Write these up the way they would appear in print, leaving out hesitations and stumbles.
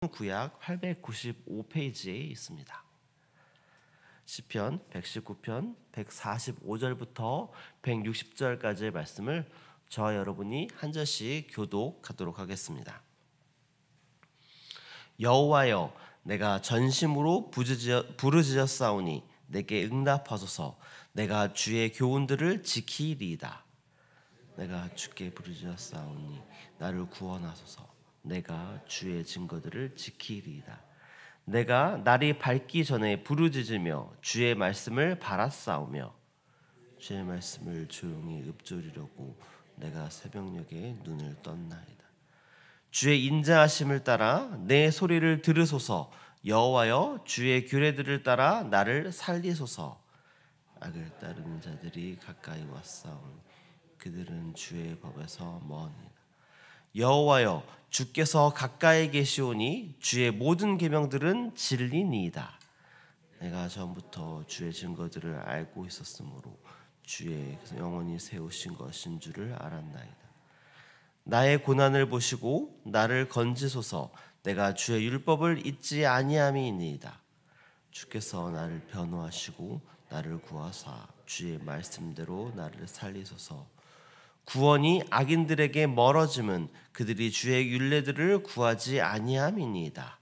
구약 895페이지에 있습니다. 시편 119편 145절부터 160절까지의 말씀을 저와 여러분이 한 절씩 교독하도록 하겠습니다. 여호와여, 내가 전심으로 부르짖었사오니 내게 응답하소서. 내가 주의 교훈들을 지키리이다. 내가 주께 부르짖었사오니 나를 구원하소서. 내가 주의 증거들을 지키리이다. 내가 날이 밝기 전에 부르짖으며 주의 말씀을 바라싸우며 주의 말씀을 조용히 읊조리려고 내가 새벽녘에 눈을 떴나이다. 주의 인자하심을 따라 내 소리를 들으소서. 여호와여, 주의 규례들을 따라 나를 살리소서. 악을 따르는 자들이 가까이 왔사오니 그들은 주의 법에서 머니라. 여호와여, 주께서 가까이 계시오니 주의 모든 계명들은 진리니이다. 내가 전부터 주의 증거들을 알고 있었으므로 주의 영원히 세우신 것인 줄을 알았나이다. 나의 고난을 보시고 나를 건지소서. 내가 주의 율법을 잊지 아니함이니이다. 주께서 나를 변호하시고 나를 구하사 주의 말씀대로 나를 살리소서. 구원이 악인들에게 멀어짐은 그들이 주의 율례들을 구하지 아니함이니이다.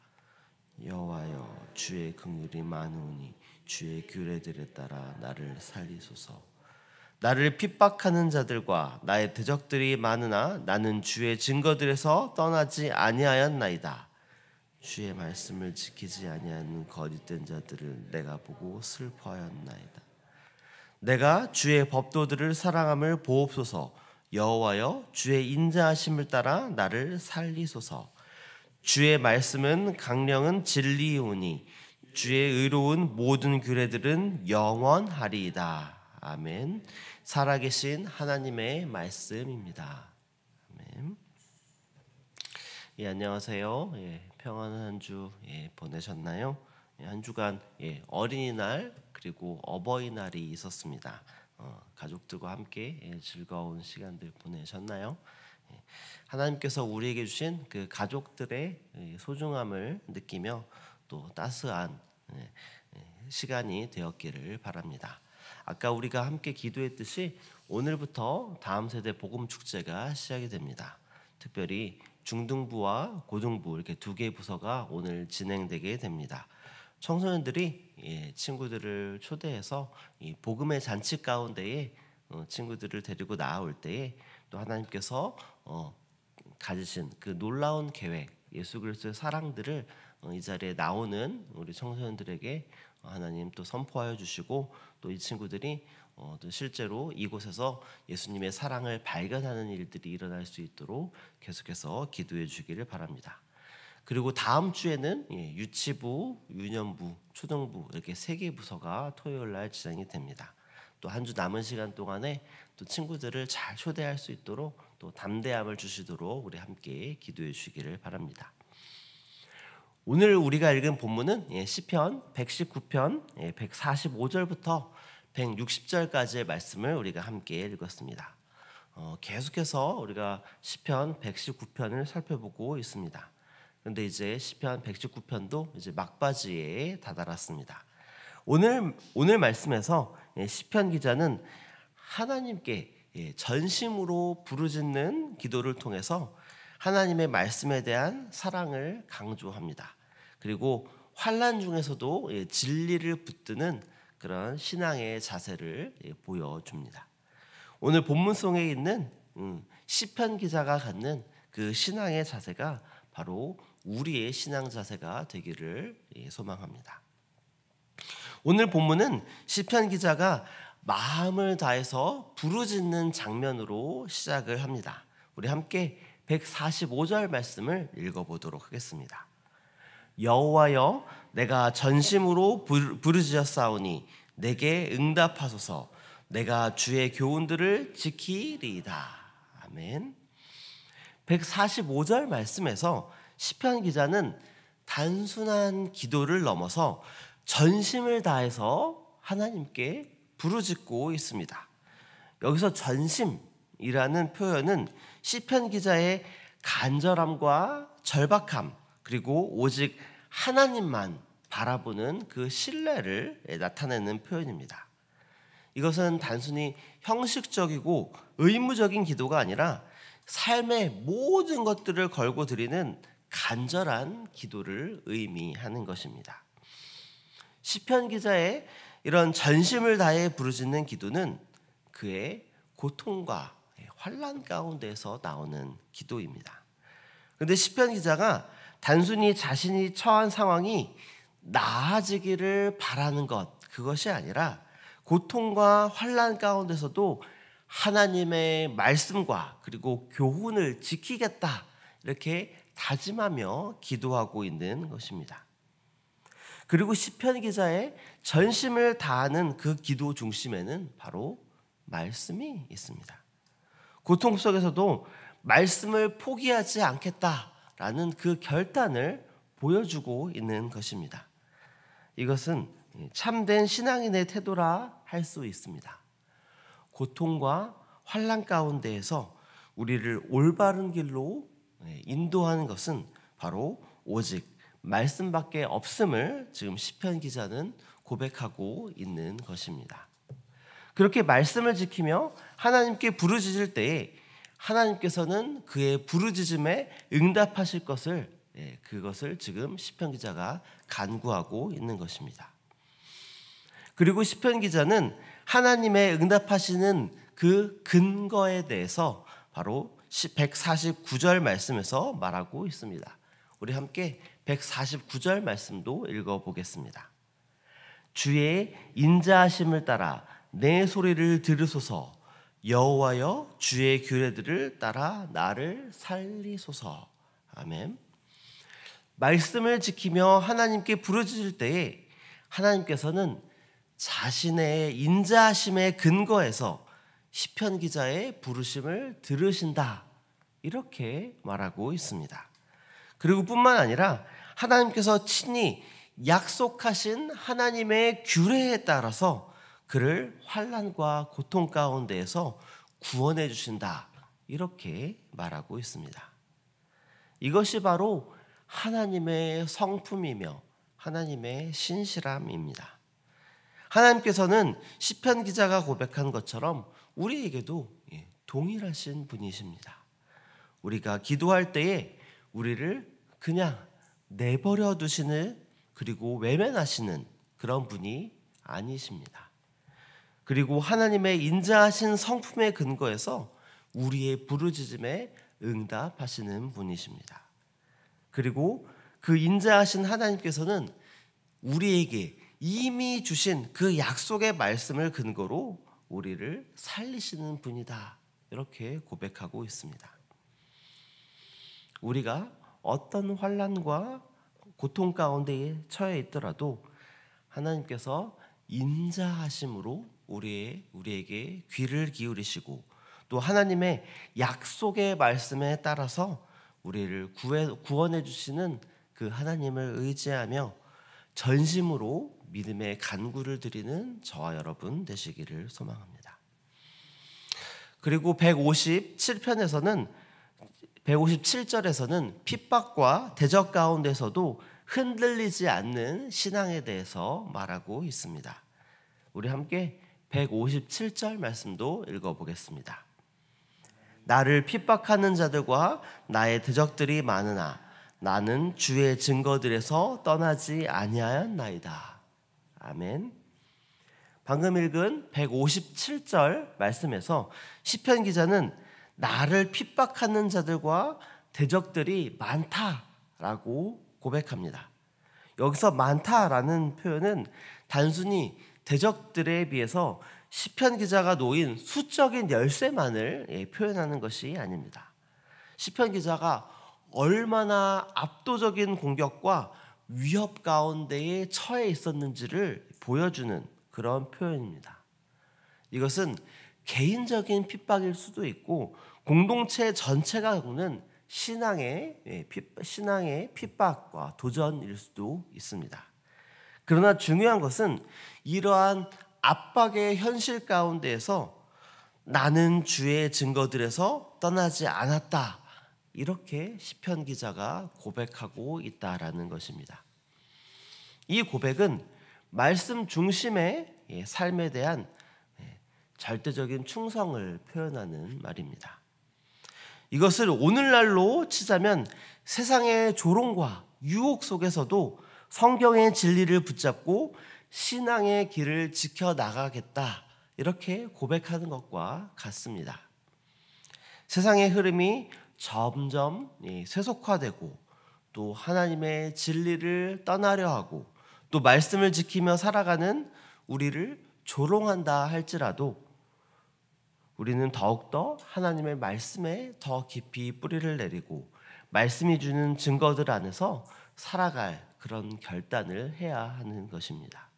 여호와여, 주의 긍휼이 많으니 주의 규례들에 따라 나를 살리소서. 나를 핍박하는 자들과 나의 대적들이 많으나 나는 주의 증거들에서 떠나지 아니하였나이다. 주의 말씀을 지키지 아니하는 거짓된 자들을 내가 보고 슬퍼하였나이다. 내가 주의 법도들을 사랑함을 보옵소서. 여호와여, 주의 인자하심을 따라 나를 살리소서. 주의 말씀은 강령은 진리이오니 주의 의로운 모든 규례들은 영원하리이다. 아멘. 살아계신 하나님의 말씀입니다. 아멘. 안녕하세요. 평안한 한 주 보내셨나요? 한 주간 어린이날 그리고 어버이날이 있었습니다. 가족들과 함께 즐거운 시간들 보내셨나요? 하나님께서 우리에게 주신 그 가족들의 소중함을 느끼며 또 따스한 시간이 되었기를 바랍니다. 아까 우리가 함께 기도했듯이 오늘부터 다음 세대 복음 축제가 시작이 됩니다. 특별히 중등부와 고등부 이렇게 두 개의 부서가 오늘 진행되게 됩니다. 청소년들이 친구들을 초대해서 이 복음의 잔치 가운데에 친구들을 데리고 나올 때에 또 하나님께서 가지신 그 놀라운 계획, 예수 그리스도의 사랑들을 이 자리에 나오는 우리 청소년들에게 하나님 또 선포하여 주시고 또 이 친구들이 또 실제로 이곳에서 예수님의 사랑을 발견하는 일들이 일어날 수 있도록 계속해서 기도해 주기를 바랍니다. 그리고 다음 주에는 유치부, 유년부, 초등부 이렇게 세 개의 부서가 토요일 날 진행이 됩니다. 또 한 주 남은 시간 동안에 또 친구들을 잘 초대할 수 있도록 또 담대함을 주시도록 우리 함께 기도해 주시기를 바랍니다. 오늘 우리가 읽은 본문은 시편 119편 145절부터 160절까지의 말씀을 우리가 함께 읽었습니다. 계속해서 우리가 시편 119편을 살펴보고 있습니다. 그런데 이제 시편 119편도 이제 막바지에 다다랐습니다. 오늘 말씀에서 시편 기자는 하나님께 전심으로 부르짖는 기도를 통해서 하나님의 말씀에 대한 사랑을 강조합니다. 그리고 환난 중에서도 진리를 붙드는 그런 신앙의 자세를 보여줍니다. 오늘 본문송에 있는 시편 기자가 갖는 그 신앙의 자세가 바로 우리의 신앙 자세가 되기를 소망합니다. 오늘 본문은 시편 기자가 마음을 다해서 부르짖는 장면으로 시작을 합니다. 우리 함께 145절 말씀을 읽어보도록 하겠습니다. 여호와여, 내가 전심으로 부르짖었사오니 내게 응답하소서. 내가 주의 교훈들을 지키리이다. 아멘. 145절 말씀에서 시편 기자는 단순한 기도를 넘어서 전심을 다해서 하나님께 부르짖고 있습니다. 여기서 전심이라는 표현은 시편 기자의 간절함과 절박함 그리고 오직 하나님만 바라보는 그 신뢰를 나타내는 표현입니다. 이것은 단순히 형식적이고 의무적인 기도가 아니라 삶의 모든 것들을 걸고 드리는 간절한 기도를 의미하는 것입니다. 시편 기자의 이런 전심을 다해 부르짖는 기도는 그의 고통과 환난 가운데서 나오는 기도입니다. 그런데 시편 기자가 단순히 자신이 처한 상황이 나아지기를 바라는 것, 그것이 아니라 고통과 환난 가운데서도 하나님의 말씀과 그리고 교훈을 지키겠다, 이렇게 다짐하며 기도하고 있는 것입니다. 그리고 시편 기자의 전심을 다하는 그 기도 중심에는 바로 말씀이 있습니다. 고통 속에서도 말씀을 포기하지 않겠다라는 그 결단을 보여주고 있는 것입니다. 이것은 참된 신앙인의 태도라 할 수 있습니다. 고통과 환난 가운데에서 우리를 올바른 길로 인도하는 것은 바로 오직 말씀밖에 없음을 지금 시편 기자는 고백하고 있는 것입니다. 그렇게 말씀을 지키며 하나님께 부르짖을 때에 하나님께서는 그의 부르짖음에 응답하실 것을, 그것을 지금 시편 기자가 간구하고 있는 것입니다. 그리고 시편 기자는 하나님의 응답하시는 그 근거에 대해서 바로 149절 말씀에서 말하고 있습니다. 우리 함께 149절 말씀도 읽어보겠습니다. 주의 인자하심을 따라 내 소리를 들으소서. 여호와여, 주의 규례들을 따라 나를 살리소서. 아멘. 말씀을 지키며 하나님께 부르짖을 때에 하나님께서는 자신의 인자하심의 근거에서 시편 기자의 부르심을 들으신다, 이렇게 말하고 있습니다. 그리고 뿐만 아니라 하나님께서 친히 약속하신 하나님의 규례에 따라서 그를 환난과 고통 가운데에서 구원해 주신다, 이렇게 말하고 있습니다. 이것이 바로 하나님의 성품이며 하나님의 신실함입니다. 하나님께서는 시편 기자가 고백한 것처럼 우리에게도 동일하신 분이십니다. 우리가 기도할 때에 우리를 그냥 내버려 두시는, 그리고 외면하시는 그런 분이 아니십니다. 그리고 하나님의 인자하신 성품의 근거에서 우리의 부르짖음에 응답하시는 분이십니다. 그리고 그 인자하신 하나님께서는 우리에게 이미 주신 그 약속의 말씀을 근거로 우리를 살리시는 분이다, 이렇게 고백하고 있습니다. 우리가 어떤 환난과 고통 가운데에 처해 있더라도 하나님께서 인자하심으로 우리에게 귀를 기울이시고 또 하나님의 약속의 말씀에 따라서 우리를 구원해 주시는 그 하나님을 의지하며 전심으로 믿음의 간구를 드리는 저와 여러분 되시기를 소망합니다. 그리고 157절에서는 핍박과 대적 가운데서도 흔들리지 않는 신앙에 대해서 말하고 있습니다. 우리 함께 157절 말씀도 읽어보겠습니다. 나를 핍박하는 자들과 나의 대적들이 많으나 나는 주의 증거들에서 떠나지 아니하였나이다. 아멘. 방금 읽은 157절 말씀에서 시편 기자는 나를 핍박하는 자들과 대적들이 많다라고 고백합니다. 여기서 많다라는 표현은 단순히 대적들에 비해서 시편 기자가 놓인 수적인 열쇠만을 표현하는 것이 아닙니다. 시편 기자가 얼마나 압도적인 공격과 위협 가운데에 처해 있었는지를 보여주는 그런 표현입니다. 이것은 개인적인 핍박일 수도 있고 공동체 전체가 겪는 신앙의 핍박과 도전일 수도 있습니다. 그러나 중요한 것은 이러한 압박의 현실 가운데에서 나는 주의 증거들에서 떠나지 않았다, 이렇게 시편 기자가 고백하고 있다라는 것입니다. 이 고백은 말씀 중심의 삶에 대한 절대적인 충성을 표현하는 말입니다. 이것을 오늘날로 치자면 세상의 조롱과 유혹 속에서도 성경의 진리를 붙잡고 신앙의 길을 지켜나가겠다, 이렇게 고백하는 것과 같습니다. 세상의 흐름이 점점 세속화되고 또 하나님의 진리를 떠나려 하고 또 말씀을 지키며 살아가는 우리를 조롱한다 할지라도 우리는 더욱더 하나님의 말씀에 더 깊이 뿌리를 내리고 말씀이 주는 증거들 안에서 살아갈 그런 결단을 해야 하는 것입니다.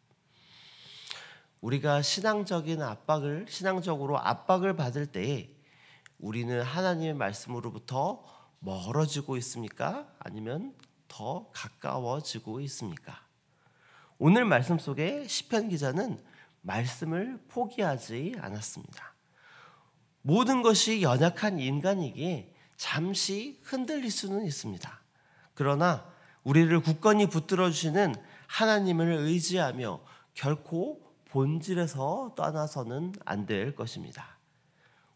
우리가 신앙적으로 압박을 받을 때에 우리는 하나님의 말씀으로부터 멀어지고 있습니까? 아니면 더 가까워지고 있습니까? 오늘 말씀 속에 시편 기자는 말씀을 포기하지 않았습니다. 모든 것이 연약한 인간이기에 잠시 흔들릴 수는 있습니다. 그러나 우리를 굳건히 붙들어 주시는 하나님을 의지하며 결코 본질에서 떠나서는 안 될 것입니다.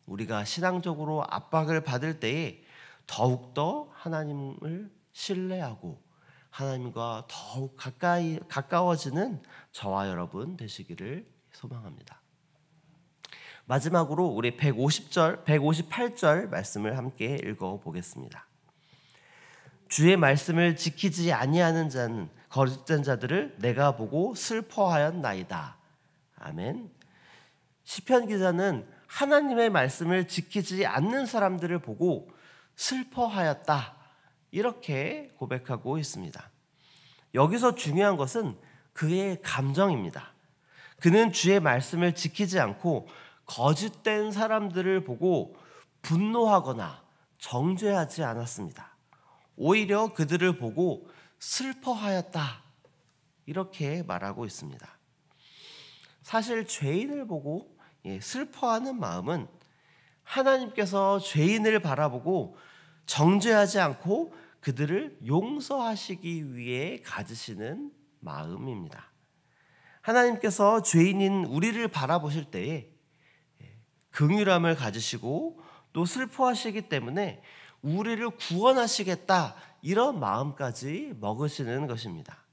우리가 신앙적으로 압박을 받을 때에 더욱더 하나님을 신뢰하고 하나님과 더욱 가까워지는 저와 여러분 되시기를 소망합니다. 마지막으로 우리 158절 말씀을 함께 읽어보겠습니다. 주의 말씀을 지키지 아니하는 자는 거짓된 자들을 내가 보고 슬퍼하였나이다. 아멘. 시편 기자는 하나님의 말씀을 지키지 않는 사람들을 보고 슬퍼하였다, 이렇게 고백하고 있습니다. 여기서 중요한 것은 그의 감정입니다. 그는 주의 말씀을 지키지 않고 거짓된 사람들을 보고 분노하거나 정죄하지 않았습니다. 오히려 그들을 보고 슬퍼하였다, 이렇게 말하고 있습니다. 사실 죄인을 보고 슬퍼하는 마음은 하나님께서 죄인을 바라보고 정죄하지 않고 그들을 용서하시기 위해 가지시는 마음입니다. 하나님께서 죄인인 우리를 바라보실 때에 긍휼함을 가지시고 또 슬퍼하시기 때문에 우리를 구원하시겠다, 이런 마음까지 먹으시는 것입니다.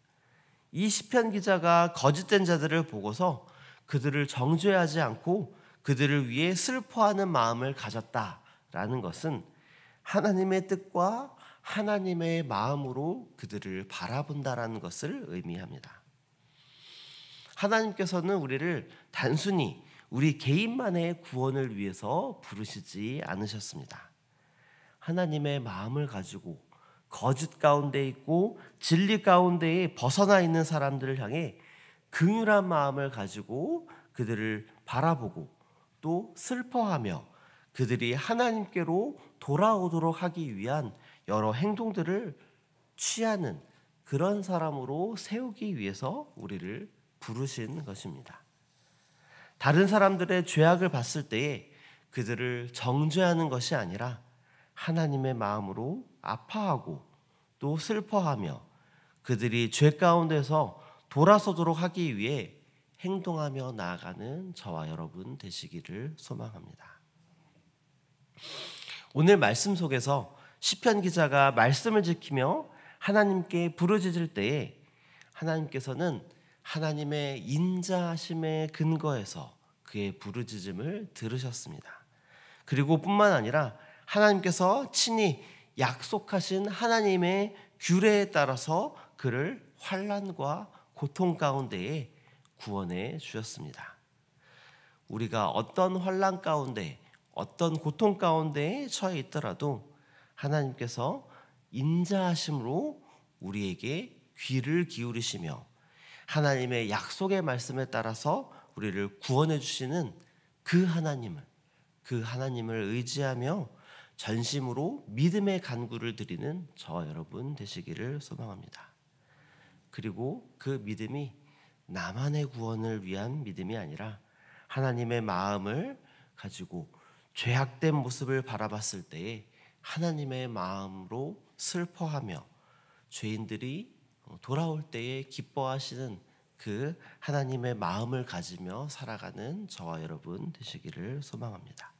이 시편 기자가 거짓된 자들을 보고서 그들을 정죄하지 않고 그들을 위해 슬퍼하는 마음을 가졌다라는 것은 하나님의 뜻과 하나님의 마음으로 그들을 바라본다라는 것을 의미합니다. 하나님께서는 우리를 단순히 우리 개인만의 구원을 위해서 부르시지 않으셨습니다. 하나님의 마음을 가지고 거짓 가운데 있고 진리 가운데에 벗어나 있는 사람들을 향해 긍휼한 마음을 가지고 그들을 바라보고 또 슬퍼하며 그들이 하나님께로 돌아오도록 하기 위한 여러 행동들을 취하는 그런 사람으로 세우기 위해서 우리를 부르신 것입니다. 다른 사람들의 죄악을 봤을 때에 그들을 정죄하는 것이 아니라 하나님의 마음으로 아파하고 또 슬퍼하며 그들이 죄 가운데서 돌아서도록 하기 위해 행동하며 나아가는 저와 여러분 되시기를 소망합니다. 오늘 말씀 속에서 시편 기자가 말씀을 지키며 하나님께 부르짖을 때에 하나님께서는 하나님의 인자하심의 근거에서 그의 부르짖음을 들으셨습니다. 그리고 뿐만 아니라 하나님께서 친히 약속하신 하나님의 규례에 따라서 그를 환난과 고통 가운데에 구원해 주셨습니다. 우리가 어떤 환난 가운데 어떤 고통 가운데에 처해 있더라도 하나님께서 인자하심으로 우리에게 귀를 기울이시며 하나님의 약속의 말씀에 따라서 우리를 구원해 주시는 그 하나님을 의지하며 전심으로 믿음의 간구를 드리는 저와 여러분 되시기를 소망합니다. 그리고 그 믿음이 나만의 구원을 위한 믿음이 아니라 하나님의 마음을 가지고 죄악된 모습을 바라봤을 때에 하나님의 마음으로 슬퍼하며 죄인들이 돌아올 때에 기뻐하시는 그 하나님의 마음을 가지며 살아가는 저와 여러분 되시기를 소망합니다.